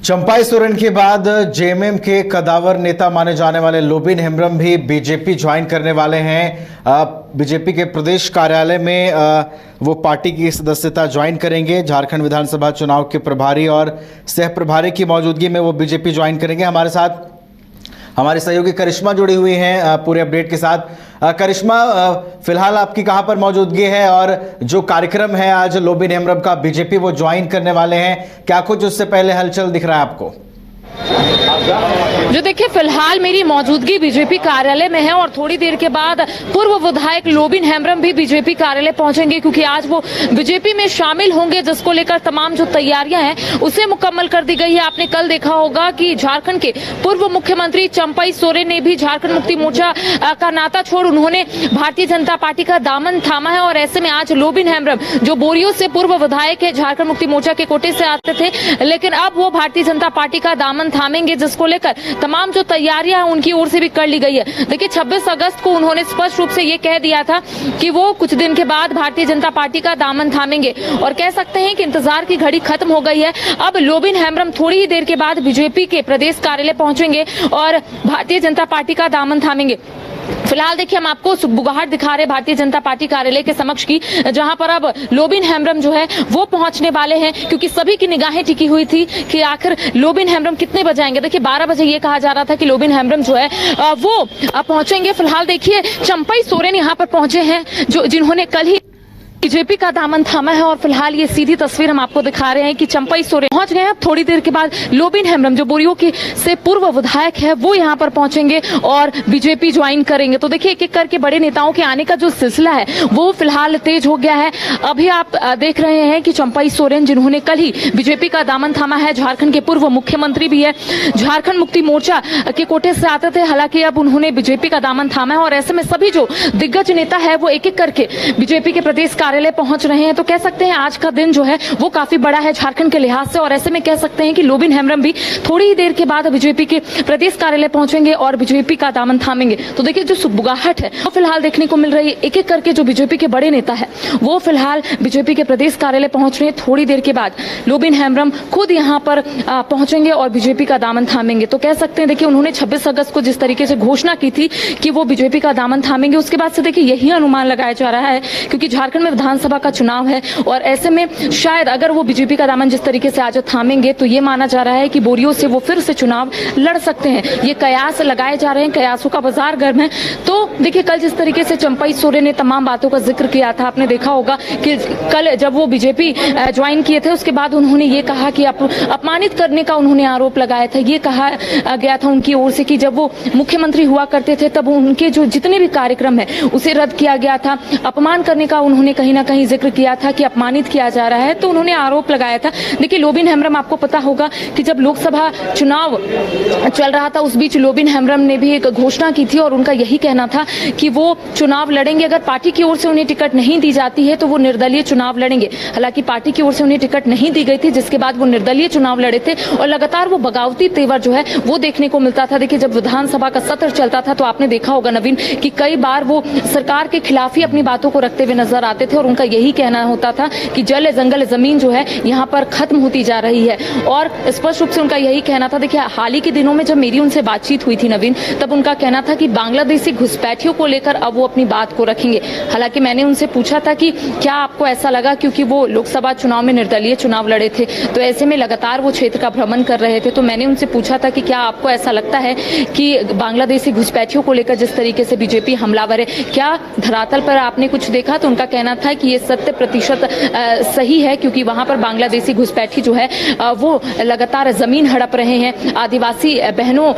चंपाई सोरेन के बाद जेएमएम के कदावर नेता माने जाने वाले लोबिन हेम्ब्रम भी बीजेपी ज्वाइन करने वाले हैं। बीजेपी के प्रदेश कार्यालय में वो पार्टी की सदस्यता ज्वाइन करेंगे। झारखंड विधानसभा चुनाव के प्रभारी और सह प्रभारी की मौजूदगी में वो बीजेपी ज्वाइन करेंगे। हमारे साथ हमारी सहयोगी करिश्मा जुड़ी हुई हैं पूरे अपडेट के साथ। करिश्मा, फिलहाल आपकी कहां पर मौजूदगी है और जो कार्यक्रम है आज लोबिन हेम्ब्रम का बीजेपी वो ज्वाइन करने वाले हैं, क्या कुछ उससे पहले हलचल दिख रहा है आपको? जो देखिए, फिलहाल मेरी मौजूदगी बीजेपी कार्यालय में है और थोड़ी देर के बाद पूर्व विधायक लोबिन हेम्ब्रम भी बीजेपी कार्यालय पहुंचेंगे, क्योंकि आज वो बीजेपी में शामिल होंगे, जिसको लेकर तमाम जो तैयारियां हैं उसे मुकम्मल कर दी गई है। आपने कल देखा होगा कि झारखंड के पूर्व मुख्यमंत्री चंपाई सोरेन ने भी झारखंड मुक्ति मोर्चा का नाता छोड़ उन्होंने भारतीय जनता पार्टी का दामन थामा है और ऐसे में आज लोबिन हेम्ब्रम, जो बोरियो से पूर्व विधायक है, झारखंड मुक्ति मोर्चा के कोटे से आते थे, लेकिन अब वो भारतीय जनता पार्टी का दामन थामेंगे, जिसको लेकर तमाम जो तैयारियां हैं उनकी ओर से भी कर ली गई है। देखिए, 26 अगस्त को उन्होंने स्पष्ट रूप से ये कह दिया था कि वो कुछ दिन के बाद भारतीय जनता पार्टी का दामन थामेंगे और कह सकते हैं कि इंतजार की घड़ी खत्म हो गई है। अब लोबिन हेम्ब्रम थोड़ी ही देर के बाद बीजेपी के प्रदेश कार्यालय पहुंचेंगे और भारतीय जनता पार्टी का दामन थामेंगे। फिलहाल देखिए, हम आपको सुगबुगाहट दिखा रहे भारतीय जनता पार्टी कार्यालय के समक्ष की, जहां पर अब लोबिन हेम्ब्रम जो है वो पहुंचने वाले हैं, क्योंकि सभी की निगाहें टिकी हुई थी कि आखिर लोबिन हेम्ब्रम कितने बजे आएंगे। देखिए, 12 बजे ये कहा जा रहा था कि लोबिन हेम्ब्रम जो है वो पहुंचेंगे। फिलहाल देखिए, चंपाई सोरेन यहाँ पर पहुंचे हैं, जिन्होंने कल ही बीजेपी का दामन थामा है और फिलहाल ये सीधी तस्वीर हम आपको दिखा रहे हैं कि चंपाई सोरेन पहुंच गए हैं। थोड़ी देर के बाद लोबिन हेम्ब्रम, जो बोरियो की से पूर्व विधायक है, वो यहां पर पहुंचेंगे और बीजेपी ज्वाइन करेंगे। तो देखिए, एक एक करके बड़े नेताओं के आने का जो सिलसिला है वो फिलहाल तेज हो गया है। अभी आप देख रहे हैं कि चंपाई सोरेन, जिन्होंने कल ही बीजेपी का दामन थामा है, झारखंड के पूर्व मुख्यमंत्री भी है, झारखंड मुक्ति मोर्चा के कोटे से आते थे, हालांकि अब उन्होंने बीजेपी का दामन थामा है और ऐसे में सभी जो दिग्गज नेता है वो एक एक करके बीजेपी के प्रदेश कार्यालय पहुंच रहे हैं। तो कह सकते हैं आज का दिन जो है वो काफी बड़ा है झारखंड के लिहाज से और ऐसे में कह सकते हैं कि लोबिन हेम्ब्रम भी थोड़ी ही देर के बाद बीजेपी के प्रदेश कार्यालय पहुंचेंगे और बीजेपी का दामन थामेंगे। तो देखिए, जो सुगबुगाहट है वो फिलहाल देखने को मिल रही है। एक एक करके जो बीजेपी के बड़े नेता है वो फिलहाल बीजेपी के प्रदेश कार्यालय पहुंच रहे हैं। थोड़ी देर के बाद लोबिन हेम्ब्रम खुद यहाँ पर पहुंचेंगे और बीजेपी का दामन थामेंगे। तो कह सकते हैं, देखिए, उन्होंने 26 अगस्त को जिस तरीके से घोषणा की थी कि वो बीजेपी का दामन थामेंगे, उसके बाद से देखिए यही अनुमान लगाया जा रहा है, क्योंकि झारखंड में विधानसभा का चुनाव है और ऐसे में शायद अगर वो बीजेपी का दामन जिस तरीके से आज थामेंगे तो ये माना जा रहा है कि बोरियो से वो फिर से चुनाव लड़ सकते हैं। ये कयास लगाए जा रहे हैं, कयासों का बाजार गर्म है। तो देखिए, कल जिस तरीके से चंपाई सोरेन ने तमाम बातों का जिक्र किया था, आपने देखा होगा कि कल जब वो बीजेपी ज्वाइन किए थे उसके बाद उन्होंने ये कहा कि अपमानित करने का उन्होंने आरोप लगाया था। ये कहा गया था उनकी ओर से कि जब वो मुख्यमंत्री हुआ करते थे तब उनके जो जितने भी कार्यक्रम है उसे रद्द किया गया था। अपमान करने का उन्होंने कहीं ना कहीं जिक्र किया था कि अपमानित किया जा रहा है, तो उन्होंने आरोप लगाया था। देखिए, लोबिन हेम्ब्रम, आपको पता होगा कि जब लोकसभा चुनाव चल रहा था उस बीच लोबिन हेम्ब्रम ने भी एक घोषणा की थी और उनका यही कहना था कि वो चुनाव लड़ेंगे। अगर पार्टी की ओर से उन्हें टिकट नहीं दी जाती है तो वो निर्दलीय चुनाव लड़ेंगे। हालांकि पार्टी की ओर से उन्हें टिकट नहीं दी गई थी, जिसके बाद वो निर्दलीय चुनाव लड़े थे और लगातार वो बगावती तेवर जो है वो देखने को मिलता था। देखिए, जब विधानसभा का सत्र चलता था तो आपने देखा होगा नवीन कि कई बार वो सरकार के खिलाफ ही अपनी बातों को रखते हुए नजर आते थे और उनका यही कहना होता था कि जल जंगल जमीन जो है यहाँ पर खत्म होती जा रही है और स्पष्ट रूप से उनका यही कहना था। देखिए, हाल ही के दिनों में जब मेरी उनसे बातचीत हुई थी नवीन, तब उनका कहना था कि बांग्लादेशी घुसपैठियों को लेकर अब वो अपनी बात को रखेंगे। हालांकि मैंने उनसे पूछा था कि क्या आपको ऐसा लगा, क्योंकि वो लोकसभा चुनाव में निर्दलीय चुनाव लड़े थे तो ऐसे में लगातार वो क्षेत्र का भ्रमण कर रहे थे, तो मैंने उनसे पूछा था कि क्या आपको ऐसा लगता है कि बांग्लादेशी घुसपैठियों को लेकर जिस तरीके से बीजेपी हमलावर है, क्या धरातल पर आपने कुछ देखा? तो उनका कहना था कि ये 70% सही है, क्योंकि वहां पर बांग्लादेशी घुसपैठी जो है वो लगातार जमीन हड़प रहे हैं, आदिवासी बहनों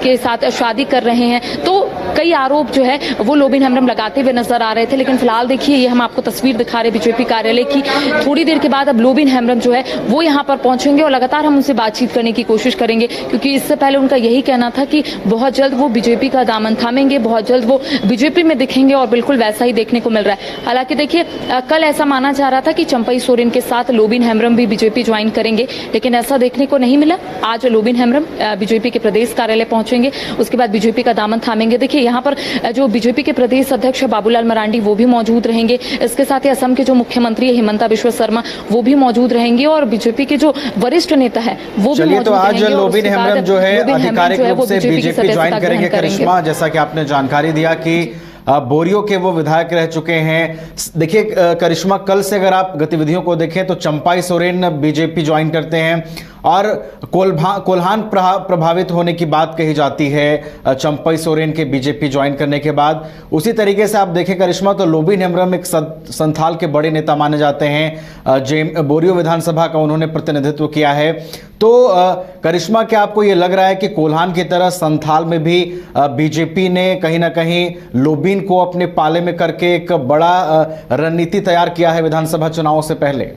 के साथ शादी कर रहे हैं। तो कई आरोप जो है वो लोबिन हेम्ब्रम लगाते हुए नजर आ रहे थे। लेकिन फिलहाल देखिए, ये हम आपको तस्वीर दिखा रहे बीजेपी कार्यालय की। थोड़ी देर के बाद अब लोबिन हेम्ब्रम जो है वो यहाँ पर पहुंचेंगे और लगातार हम उनसे बातचीत करने की कोशिश करेंगे, क्योंकि इससे पहले उनका यही कहना था कि बहुत जल्द वो बीजेपी का दामन थामेंगे, बहुत जल्द वो बीजेपी में दिखेंगे और बिल्कुल वैसा ही देखने को मिल रहा है। हालांकि देखिए, देखिए कल ऐसा माना जा रहा था कि चंपई सोरेन के साथ लोबिन हेम्ब्रम भी बीजेपी ज्वाइन करेंगे, लेकिन ऐसा देखने को नहीं मिला। आज लोबिन हेम्ब्रम बीजेपी के प्रदेश कार्यालय पहुंचेंगे, उसके बाद बीजेपी का दामन थामेंगे। देखिए यहाँ पर जो बीजेपी के प्रदेश अध्यक्ष बाबूलाल मरांडी वो भी मौजूद रहेंगे, इसके साथ ही असम के जो मुख्यमंत्री है हिमंता बिश्वा शर्मा वो भी मौजूद रहेंगे और बीजेपी के जो वरिष्ठ नेता है वो भी मौजूद तो आज रहेंगे। लोबिन हेम्ब्रम जो है आधिकारिक रूप से बीजेपी ज्वाइन करेंगे। करिश्मा, जैसा कि आपने जानकारी दिया कि बोरियो के वो विधायक रह चुके हैं। देखिए करिश्मा, कल से अगर आप गतिविधियों को देखें तो चंपाई सोरेन बीजेपी ज्वाइन करते हैं और कोल्हान प्रभावित होने की बात कही जाती है चंपाई सोरेन के बीजेपी ज्वाइन करने के बाद। उसी तरीके से आप देखें करिश्मा, तो लोबिन हेम्ब्रम एक संथाल के बड़े नेता माने जाते हैं। बोरियो विधानसभा का उन्होंने प्रतिनिधित्व किया है। तो करिश्मा, क्या आपको ये लग रहा है कि कोल्हान की तरह संथाल में भी बीजेपी ने कहीं ना कहीं लोबिन को अपने पाले में करके एक बड़ा रणनीति तैयार किया है विधानसभा चुनावों से पहले?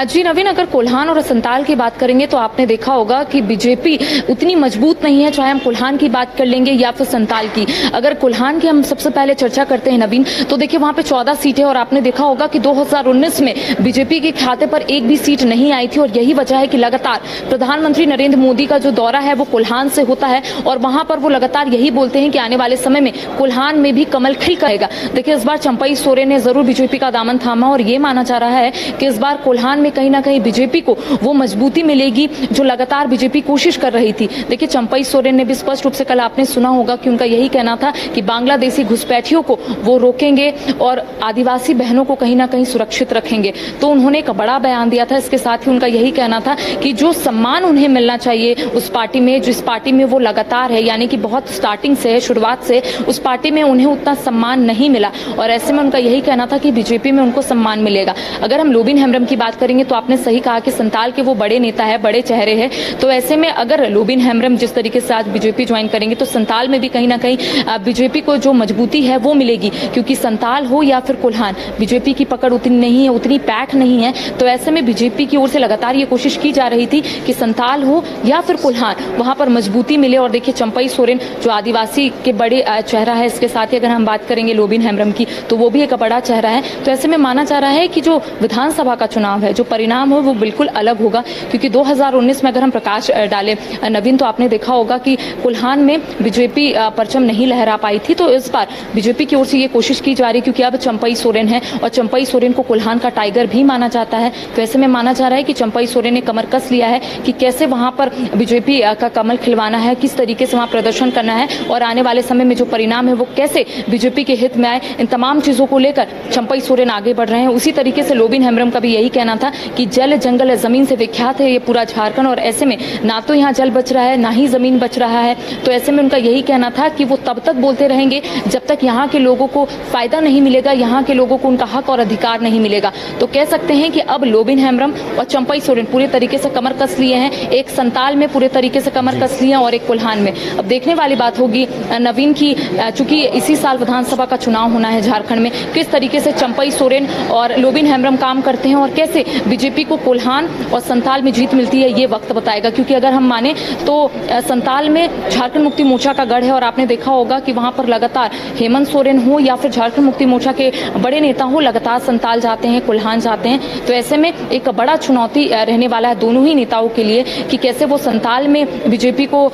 जी नवीन, अगर कोल्हान और संताल की बात करेंगे तो आपने देखा होगा कि बीजेपी उतनी मजबूत नहीं है, चाहे हम कोल्हान की बात कर लेंगे या फिर संताल की। अगर कोल्हान की हम सबसे पहले चर्चा करते हैं नवीन, तो देखिए वहां पे 14 सीटें और आपने देखा होगा कि 2019 में बीजेपी के खाते पर एक भी सीट नहीं आई थी और यही वजह है कि लगातार प्रधानमंत्री नरेंद्र मोदी का जो दौरा है वो कोल्हान से होता है और वहां पर वो लगातार यही बोलते हैं कि आने वाले समय में कोल्हान में भी कमल खिल करेगा। देखिए इस बार चंपई सोरेन ने जरूर बीजेपी का दामन थामा और ये माना जा रहा है कि इस बार कोल्हान में कहीं ना कहीं बीजेपी को वो मजबूती मिलेगी जो लगातार बीजेपी कोशिश कर रही थी। देखिए चंपई सोरेन ने भी स्पष्ट रूप से, कल आपने सुना होगा कि उनका यही कहना था कि बांग्लादेशी घुसपैठियों को वो रोकेंगे और आदिवासी बहनों को कहीं ना कहीं सुरक्षित रखेंगे। तो उन्होंने एक बड़ा बयान दिया था। इसके साथ ही उनका यही कहना था कि जो सम्मान उन्हें मिलना चाहिए उस पार्टी में, जिस पार्टी में वो लगातार है, यानी कि बहुत स्टार्टिंग से, शुरुआत से उस पार्टी में उन्हें उतना सम्मान नहीं मिला और ऐसे में उनका यही कहना था कि बीजेपी में उनको सम्मान मिलेगा। अगर हम लोबिन हेम्ब्रम की बात करेंगे तो आपने सही कहा कि संताल के वो बड़े नेता है, बड़े चेहरे हैं। तो ऐसे में अगर लोबिन हेम्ब्रम जिस तरीके से आज बीजेपी ज्वाइन करेंगे तो संताल में भी कहीं ना कहीं बीजेपी को जो मजबूती है वो मिलेगी, क्योंकि संताल हो या फिर कोल्हान, बीजेपी की पकड़ उतनी नहीं है, उतनी पैठ नहीं है। तो ऐसे में बीजेपी की ओर से लगातार ये कोशिश की जा रही थी कि संताल हो या फिर कोल्हान, वहां पर मजबूती मिले। और देखिए चंपई सोरेन जो आदिवासी के बड़े चेहरा है, इसके साथ ही अगर हम बात करेंगे लोबिन हेम्ब्रम की तो वो भी एक बड़ा चेहरा है। तो ऐसे में माना जा रहा है कि जो विधानसभा का चुनाव है, जो परिणाम हो वो बिल्कुल अलग होगा, क्योंकि 2019 में अगर हम प्रकाश डालें नवीन तो आपने देखा होगा कि कोल्हान में बीजेपी परचम नहीं लहरा पाई थी। तो इस बार बीजेपी की ओर से ये कोशिश की जा रही है, क्योंकि अब चंपई सोरेन है और चंपई सोरेन को कोल्हान का टाइगर भी माना जाता है। तो ऐसे में माना जा रहा है कि चंपई सोरेन ने कमर कस लिया है कि कैसे वहां पर बीजेपी का कमल खिलवाना है, किस तरीके से वहां प्रदर्शन करना है और आने वाले समय में जो परिणाम है वो कैसे बीजेपी के हित में आए। इन तमाम चीजों को लेकर चंपई सोरेन आगे बढ़ रहे हैं। उसी तरीके से लोबिन हेम्ब्रम का भी यही कहना था कि जल जंगल जमीन से विख्यात है ये पूरा झारखंड और ऐसे में ना तो यहाँ जल बच रहा है ना ही जमीन बच रहा है। तो ऐसे में उनका यही कहना था कि वो तब तक बोलते रहेंगे जब तक यहाँ के लोगों को फायदा नहीं मिलेगा, यहाँ के लोगों को उनका हक और अधिकार नहीं मिलेगा। तो कह सकते हैं कि अब लोबिन हेम्ब्रम और चंपई सोरेन पूरे तरीके से कमर कस लिए हैं, एक संताल में पूरे तरीके से कमर कस लिए और एक कोल्हान में। अब देखने वाली बात होगी नवीन की, चूंकि इसी साल विधानसभा का चुनाव होना है झारखंड में, किस तरीके से चंपई सोरेन और लोबिन हेम्ब्रम काम करते हैं और कैसे बीजेपी को कोल्हान और संताल में जीत मिलती है, ये वक्त बताएगा। क्योंकि अगर हम माने तो संताल में झारखंड मुक्ति मोर्चा का गढ़ है और आपने देखा होगा कि वहां पर लगातार हेमंत सोरेन हो या फिर झारखंड मुक्ति मोर्चा के बड़े नेता हो, लगातार संताल जाते हैं, कोल्हान जाते हैं। तो ऐसे में एक बड़ा चुनौती रहने वाला है दोनों ही नेताओं के लिए कि कैसे वो संताल में बीजेपी को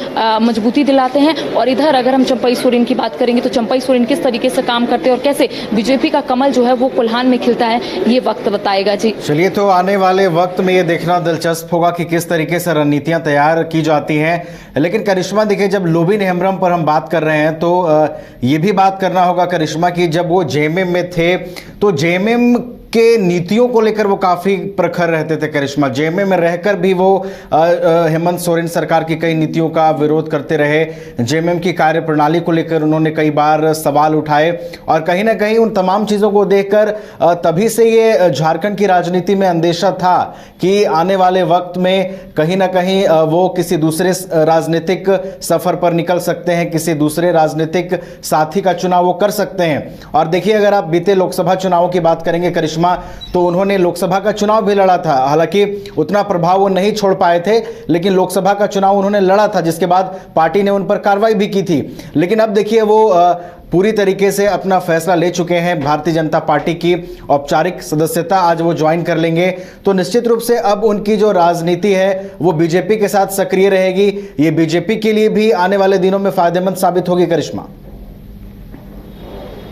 मजबूती दिलाते हैं और इधर अगर हम चंपई सोरेन की बात करेंगे तो चंपई सोरेन किस तरीके से काम करते हैं और कैसे बीजेपी का कमल जो है वो कोल्हान में खिलता है, ये वक्त बताएगा। जी चलिए, तो आने वाले वक्त में ये देखना दिलचस्प होगा कि किस तरीके से रणनीतियां तैयार की जाती हैं। लेकिन करिश्मा, देखिए जब लोबिन हेम्ब्रम पर हम बात कर रहे हैं तो ये भी बात करना होगा करिश्मा की जब वो जेएमएम में थे तो जेएमएम के नीतियों को लेकर वो काफी प्रखर रहते थे। करिश्मा, जेएमएम में रहकर भी वो हेमंत सोरेन सरकार की कई नीतियों का विरोध करते रहे। जेएमएम की कार्यप्रणाली को लेकर उन्होंने कई बार सवाल उठाए और कहीं ना कहीं उन तमाम चीजों को देखकर तभी से ये झारखंड की राजनीति में अंदेशा था कि आने वाले वक्त में कहीं ना कहीं वो किसी दूसरे राजनीतिक सफर पर निकल सकते हैं, किसी दूसरे राजनीतिक साथी का चुनाव वो कर सकते हैं। और देखिए, अगर आप बीते लोकसभा चुनावों की बात करेंगे करिश्मा, तो उन्होंने लोकसभा का चुनाव भी लड़ा था। हालांकि उतना प्रभाव वो नहीं छोड़ पाए थे, लेकिन लोकसभा का चुनाव उन्होंने लड़ा था, जिसके बाद पार्टी ने उन पर कार्रवाई भी की थी। लेकिन अब देखिए वो पूरी तरीके से अपना फैसला ले चुके हैं। भारतीय जनता पार्टी की औपचारिक सदस्यता आज वो ज्वाइन कर लेंगे, तो निश्चित रूप से अब उनकी जो राजनीति है वो बीजेपी के साथ सक्रिय रहेगी। ये बीजेपी के लिए भी आने वाले दिनों में फायदेमंद साबित होगी। करिश्मा,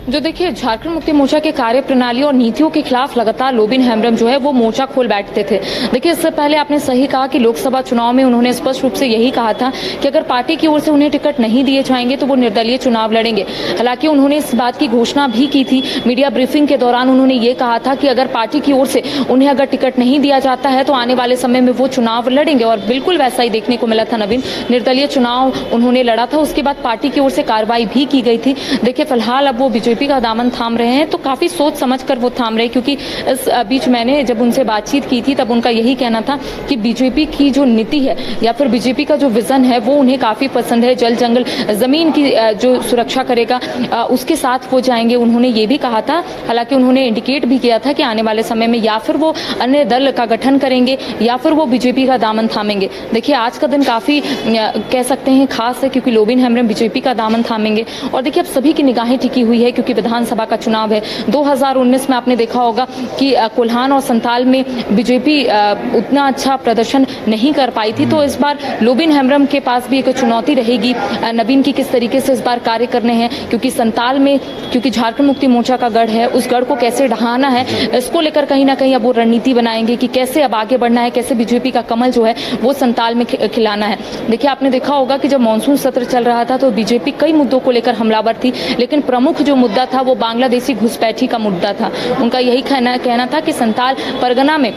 जो देखिए, झारखंड मुक्ति मोर्चा के कार्य प्रणाली और नीतियों के खिलाफ लगातार लोबिन हेम्ब्रम जो है वो मोर्चा खोल बैठते थे। देखिए, इससे पहले आपने सही कहा कि लोकसभा चुनाव में उन्होंने स्पष्ट रूप से यही कहा था कि अगर पार्टी की ओर से उन्हें टिकट नहीं दिए जाएंगे तो वो निर्दलीय चुनाव लड़ेंगे। हालांकि उन्होंने इस बात की घोषणा भी की थी। मीडिया ब्रीफिंग के दौरान उन्होंने ये कहा था कि अगर पार्टी की ओर से उन्हें अगर टिकट नहीं दिया जाता है तो आने वाले समय में वो चुनाव लड़ेंगे, और बिल्कुल वैसा ही देखने को मिला था। नवीन, निर्दलीय चुनाव उन्होंने लड़ा था, उसके बाद पार्टी की ओर से कार्रवाई भी की गई थी। देखिए, फिलहाल अब वो बीजेपी का दामन थाम रहे हैं, तो काफी सोच समझ कर वो थाम रहे हैं, क्योंकि इस बीच मैंने जब उनसे बातचीत की थी तब उनका यही कहना था कि बीजेपी की जो नीति है या फिर बीजेपी का जो विजन है वो उन्हें काफी पसंद है। जल जंगल जमीन की जो सुरक्षा करेगा उसके साथ वो जाएंगे, उन्होंने ये भी कहा था। हालांकि उन्होंने इंडिकेट भी किया था कि आने वाले समय में या फिर वो अन्य दल का गठन करेंगे या फिर वो बीजेपी का दामन थामेंगे। देखिए, आज का दिन काफी कह सकते हैं खास है, क्योंकि लोबिन हेम्ब्रम बीजेपी का दामन थामेंगे। और देखिए, अब सभी की निगाहें टिकी हुई है, क्योंकि विधानसभा का चुनाव है। 2019 में आपने देखा होगा कि कोल्हान और संताल में बीजेपी उतना अच्छा प्रदर्शन नहीं कर पाई थी, तो इस बार लोबिन हेम्ब्रम के पास भी एक चुनौती रहेगी नवीन की किस तरीके से इस बार कार्य करने हैं, क्योंकि संताल में, क्योंकि झारखंड मुक्ति मोर्चा का गढ़ है, उस गढ़ को कैसे ढहाना है, इसको लेकर कहीं ना कहीं अब वो रणनीति बनाएंगे कि कैसे अब आगे बढ़ना है, कैसे बीजेपी का कमल जो है वो संताल में खिलाना है। देखिए, आपने देखा होगा कि जब मानसून सत्र चल रहा था तो बीजेपी कई मुद्दों को लेकर हमलावर थी, लेकिन प्रमुख जो मुद्दा था वो बांग्लादेशी घुसपैठी का मुद्दा था। उनका यही कहना था कि संताल परगना में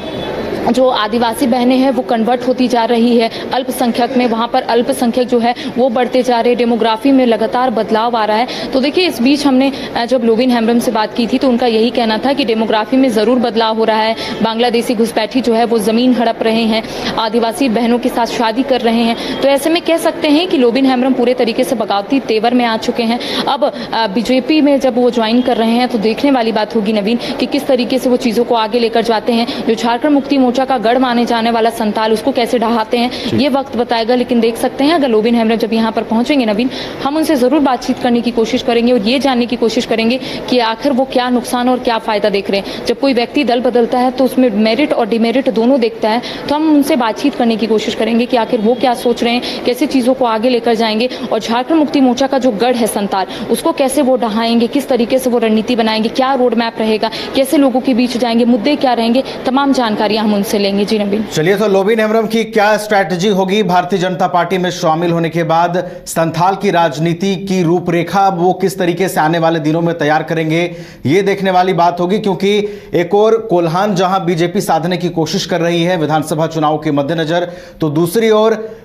जो आदिवासी बहनें हैं वो कन्वर्ट होती जा रही है अल्पसंख्यक में, वहाँ पर अल्पसंख्यक जो है वो बढ़ते जा रहे, डेमोग्राफी में लगातार बदलाव आ रहा है। तो देखिए, इस बीच हमने जब लोबिन हेम्ब्रम से बात की थी तो उनका यही कहना था कि डेमोग्राफी में ज़रूर बदलाव हो रहा है, बांग्लादेशी घुसपैठी जो है वो ज़मीन हड़प रहे हैं, आदिवासी बहनों के साथ शादी कर रहे हैं। तो ऐसे में कह सकते हैं कि लोबिन हेम्ब्रम पूरे तरीके से बगावती तेवर में आ चुके हैं। अब बीजेपी में जब वो ज्वाइन कर रहे हैं तो देखने वाली बात होगी नवीन कि किस तरीके से वो चीज़ों को आगे लेकर जाते हैं। जो झारखंड मुक्ति मोर्चा का गढ़ माने जाने वाला संताल, उसको कैसे ढहाते हैं ये वक्त बताएगा। लेकिन देख सकते हैं, अगर लोबिन हेम्ब्रम जब यहाँ पर पहुंचेंगे नवीन, हम उनसे जरूर बातचीत करने की कोशिश करेंगे और ये जानने की कोशिश करेंगे कि आखिर वो क्या नुकसान और क्या फायदा देख रहे हैं। जब कोई व्यक्ति दल बदलता है तो उसमें मेरिट और डिमेरिट दोनों देखता है, तो हम उनसे बातचीत करने की कोशिश करेंगे कि आखिर वो क्या सोच रहे हैं, कैसे चीजों को आगे लेकर जाएंगे, और झारखंड मुक्ति मोर्चा का जो गढ़ है संताल, उसको कैसे वो ढहाएंगे, किस तरीके से वो रणनीति बनाएंगे, क्या रोड मैप रहेगा, कैसे लोगों के बीच जाएंगे, मुद्दे क्या रहेंगे, तमाम जानकारियां हम उनसे लेंगे। जी नवीन, चलिए, तो लोबिन हेम्ब्रम की क्या स्ट्रैटेजी होगी भारतीय जनता पार्टी में शामिल होने के बाद, संथाल की राजनीति की रूपरेखा वो किस तरीके से आने वाले दिनों में तैयार करेंगे, ये देखने वाली बात होगी। क्योंकि एक और कोल्हान जहां बीजेपी साधने की कोशिश कर रही है विधानसभा चुनाव के मद्देनजर, तो दूसरी ओर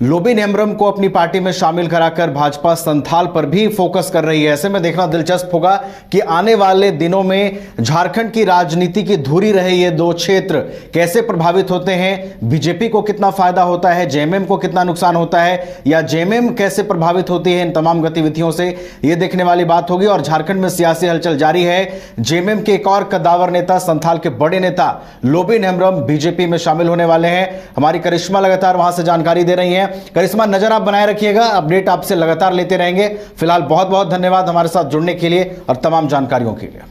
लोबिन हेम्ब्रम को अपनी पार्टी में शामिल कराकर भाजपा संथाल पर भी फोकस कर रही है। ऐसे में देखना दिलचस्प होगा कि आने वाले दिनों में झारखंड की राजनीति की धुरी रहे ये दो क्षेत्र कैसे प्रभावित होते हैं, बीजेपी को कितना फायदा होता है, जेएमएम को कितना नुकसान होता है, या जेएमएम कैसे प्रभावित होती है इन तमाम गतिविधियों से, ये देखने वाली बात होगी। और झारखंड में सियासी हलचल जारी है। जेएमएम के एक और कद्दावर नेता, संथाल के बड़े नेता लोबिन हेम्ब्रम बीजेपी में शामिल होने वाले हैं। हमारी करिश्मा लगातार वहां से जानकारी दे रही है। करिश्मा, नजर आप बनाए रखिएगा, अपडेट आपसे लगातार लेते रहेंगे। फिलहाल बहुत बहुत धन्यवाद हमारे साथ जुड़ने के लिए और तमाम जानकारियों के लिए।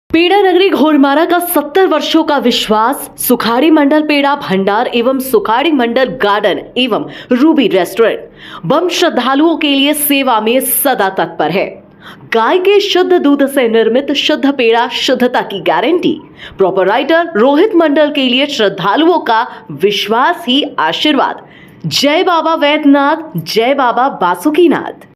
पेड़ा नगरी घोरमारा का 70 वर्षों का विश्वास सुखाड़ी मंडल पेड़ा भंडार एवं सुखाड़ी मंडल गार्डन एवं रूबी रेस्टोरेंट बम श्रद्धालुओं के लिए सेवा में सदा तत्पर है। गाय के शुद्ध दूध से निर्मित शुद्ध पेड़ा, शुद्धता की गारंटी। प्रोपराइटर रोहित मंडल के लिए श्रद्धालुओं का विश्वास ही आशीर्वाद। जय बाबा वैद्यनाथ, जय बाबा बासुकीनाथ।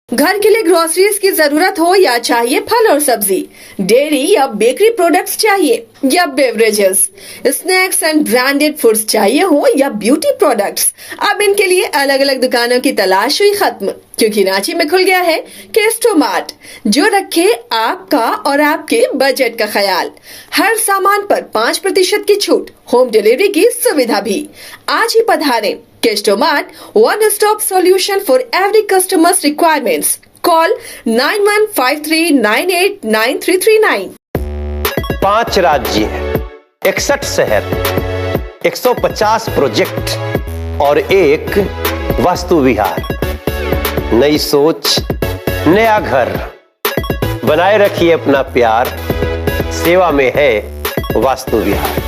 घर के लिए ग्रोसरीज की जरूरत हो या चाहिए फल और सब्जी, डेयरी या बेकरी प्रोडक्ट्स चाहिए या beverages, snacks and branded foods चाहिए हो या ब्यूटी प्रोडक्ट्स, अब इनके लिए अलग अलग दुकानों की तलाश हुई खत्म, क्योंकि रांची में खुल गया है केस्टो मार्ट, जो रखे आपका और आपके बजट का ख्याल। हर सामान पर 5% की छूट, होम डिलीवरी की सुविधा भी। आज ही पधारें Kesto Mart, one stop solution for every customer's requirements. Call 9153989339। 5 राज्य, 61 शहर, 150 प्रोजेक्ट और एक वास्तु विहार। नई सोच, नया घर। बनाए रखिए अपना प्यार, सेवा में है वास्तु विहार।